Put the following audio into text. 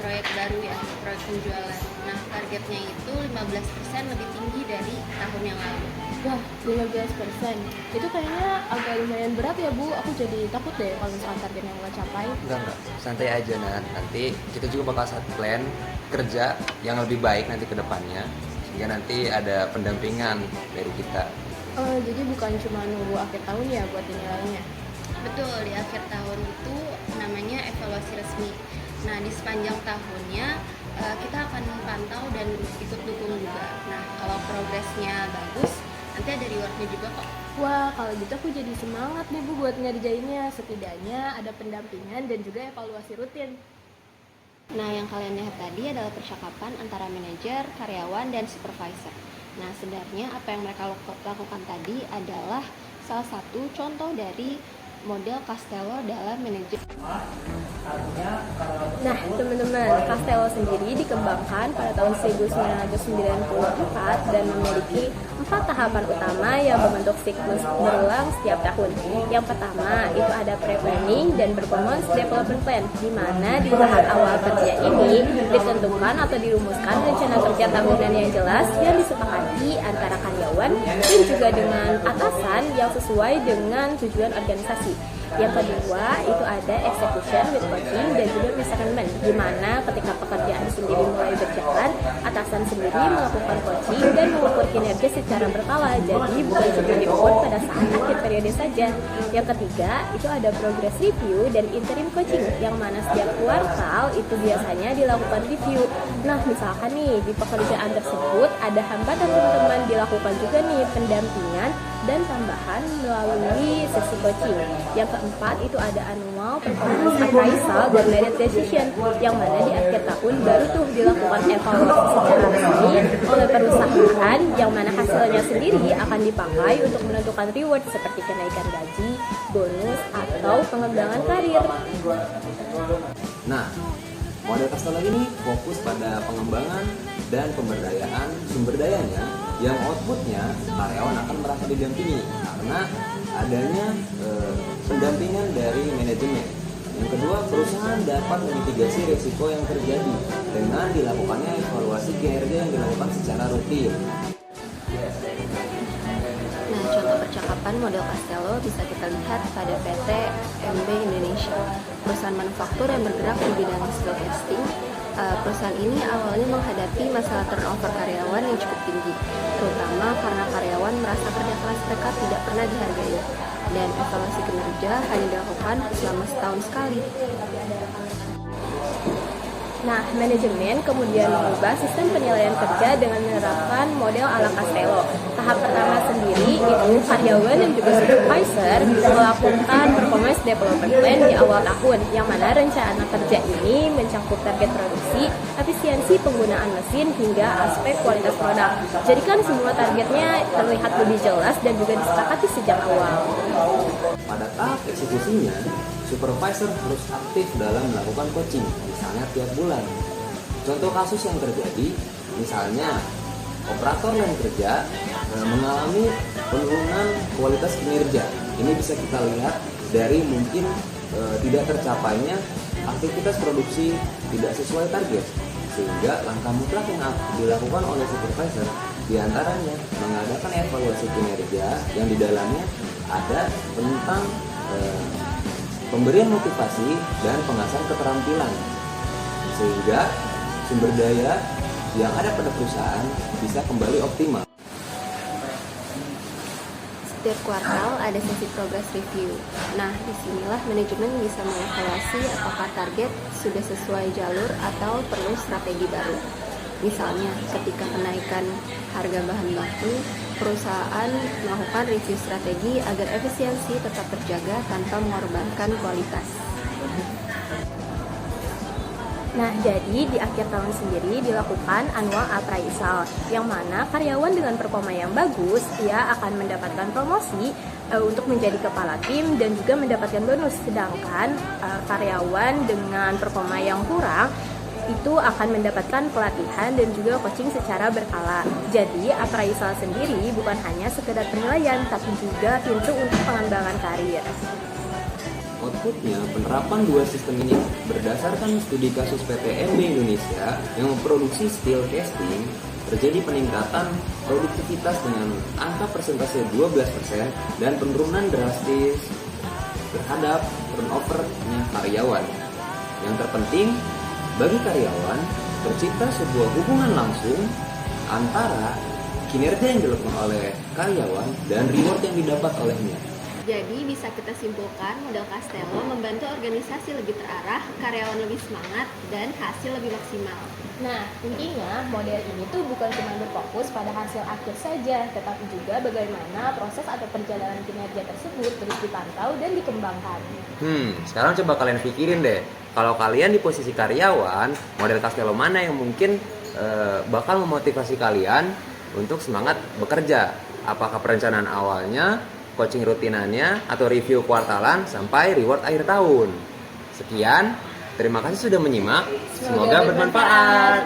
proyek baru ya, proyek penjualan. Nah, targetnya itu 15% lebih tinggi dari tahun yang lalu. Wah, 15%. Itu kayaknya agak lumayan berat ya, Bu. Aku jadi takut deh kalau misalkan target yang nggak capai. Enggak, santai aja nanti kita juga bakal set plan kerja yang lebih baik nanti ke depannya, sehingga nanti ada pendampingan dari kita. Jadi bukan cuma nunggu akhir tahun ya buat dinilainya. Betul, di akhir tahun itu namanya evaluasi resmi. Nah, di sepanjang tahunnya kita akan pantau dan ikut dukung juga. Nah, kalau progresnya bagus, nanti ada rewardnya juga kok. Wah, kalau gitu aku jadi semangat nih Bu buat ngerjainnya. Setidaknya ada pendampingan dan juga evaluasi rutin. Nah, yang kalian lihat tadi adalah percakapan antara manajer, karyawan, dan supervisor. Nah, sebenarnya apa yang mereka lakukan tadi adalah salah satu contoh dari model Castello dalam manajemen. Nah, teman-teman, Castello sendiri dikembangkan pada tahun 1994 dan memiliki 4 tahapan utama yang membentuk siklus berulang setiap tahun. Yang pertama, itu ada pre-planning dan performance development plan, di mana di tahap awal kerja ini ditentukan atau dirumuskan rencana kerja tahunan yang jelas yang disepakati antara karyawan dan juga dengan atasan yang sesuai dengan tujuan organisasi. Yang kedua itu ada execution with coaching dan juga resettlement, di mana ketika pekerjaan sendiri mulai berjalan, atasan sendiri melakukan coaching dan mengukur kinerja secara berkala, jadi bukan cuma diukur pada saat akhir periode saja. Yang ketiga itu ada progress review dan interim coaching, yang mana setiap kuartal itu biasanya dilakukan review. Nah, misalkan nih di pekerjaan tersebut ada hambatan teman-teman, dilakukan juga nih pendampingan dan tambahan melalui sesi coaching. Yang keempat itu ada annual performance appraisal dan merit decision, yang mana di akhir tahun baru tuh dilakukan evaluasi secara resmi oleh perusahaan, yang mana hasilnya sendiri akan dipakai untuk menentukan reward seperti kenaikan gaji, bonus, atau pengembangan karir. Nah, model Castello ini fokus pada pengembangan dan pemberdayaan sumber dayanya, yang outputnya karyawan akan merasa didampingi karena adanya pendampingan dari manajemen. Yang kedua, perusahaan dapat memitigasi risiko yang terjadi dengan dilakukannya evaluasi kinerja yang dilakukan secara rutin. Nah, contoh percakapan model Castello bisa kita lihat pada PT MB Indonesia, perusahaan manufaktur yang bergerak di bidang steel casting. Perusahaan ini awalnya menghadapi masalah turnover karyawan yang cukup tinggi, terutama karena karyawan merasa kerja keras mereka tidak pernah dihargai, dan evaluasi kinerja hanya dilakukan selama setahun sekali. Nah, manajemen kemudian mengubah sistem penilaian kerja dengan menerapkan model ala Castello. Tahap pertama sendiri itu karyawan dan juga supervisor melakukan performance development plan di awal tahun, yang mana rencana kerja ini mencakup target produksi, efisiensi penggunaan mesin, hingga aspek kualitas produk. Jadi kan semua targetnya terlihat lebih jelas dan juga disepakati sejak awal. Pada tahap eksekusinya, supervisor harus aktif dalam melakukan coaching, misalnya tiap bulan. Contoh kasus yang terjadi, misalnya operator lain kerja mengalami penurunan kualitas kinerja. Ini bisa kita lihat dari mungkin tidak tercapainya aktivitas produksi tidak sesuai target, sehingga langkah mutlak yang dilakukan oleh supervisor diantaranya mengadakan evaluasi kinerja yang di dalamnya ada tentang pemberian motivasi dan pengasahan keterampilan, sehingga sumber daya yang ada pada perusahaan bisa kembali optimal. Setiap kuartal ada sesi progress review. Nah, disinilah manajemen bisa mengevaluasi apakah target sudah sesuai jalur atau perlu strategi baru. Misalnya, ketika kenaikan harga bahan baku, perusahaan melakukan review strategi agar efisiensi tetap terjaga tanpa mengorbankan kualitas. Nah, jadi di akhir tahun sendiri dilakukan annual appraisal, yang mana karyawan dengan performa yang bagus, ia akan mendapatkan promosi untuk menjadi kepala tim dan juga mendapatkan bonus. Sedangkan karyawan dengan performa yang kurang itu akan mendapatkan pelatihan dan juga coaching secara berkala. Jadi appraisal sendiri bukan hanya sekedar penilaian, tapi juga pintu untuk pengembangan karir. berikutnya, penerapan dua sistem ini berdasarkan studi kasus PT MB Indonesia yang memproduksi steel casting, terjadi peningkatan produktivitas dengan angka persentase 12% dan penurunan drastis terhadap turnover-nya karyawan. Yang terpenting, bagi karyawan, tercipta sebuah hubungan langsung antara kinerja yang dilakukan oleh karyawan dan reward yang didapat olehnya. Jadi bisa kita simpulkan model Castello membantu organisasi lebih terarah, karyawan lebih semangat, dan hasil lebih maksimal. Nah, intinya model ini tuh bukan cuma berfokus pada hasil akhir saja, tetapi juga bagaimana proses atau perjalanan kinerja tersebut terus dipantau dan dikembangkan. Sekarang coba kalian pikirin deh, kalau kalian di posisi karyawan, model Castello mana yang mungkin bakal memotivasi kalian untuk semangat bekerja? Apakah perencanaan awalnya, coaching rutinannya, atau review kuartalan sampai reward akhir tahun? Sekian, terima kasih sudah menyimak. Semoga bermanfaat.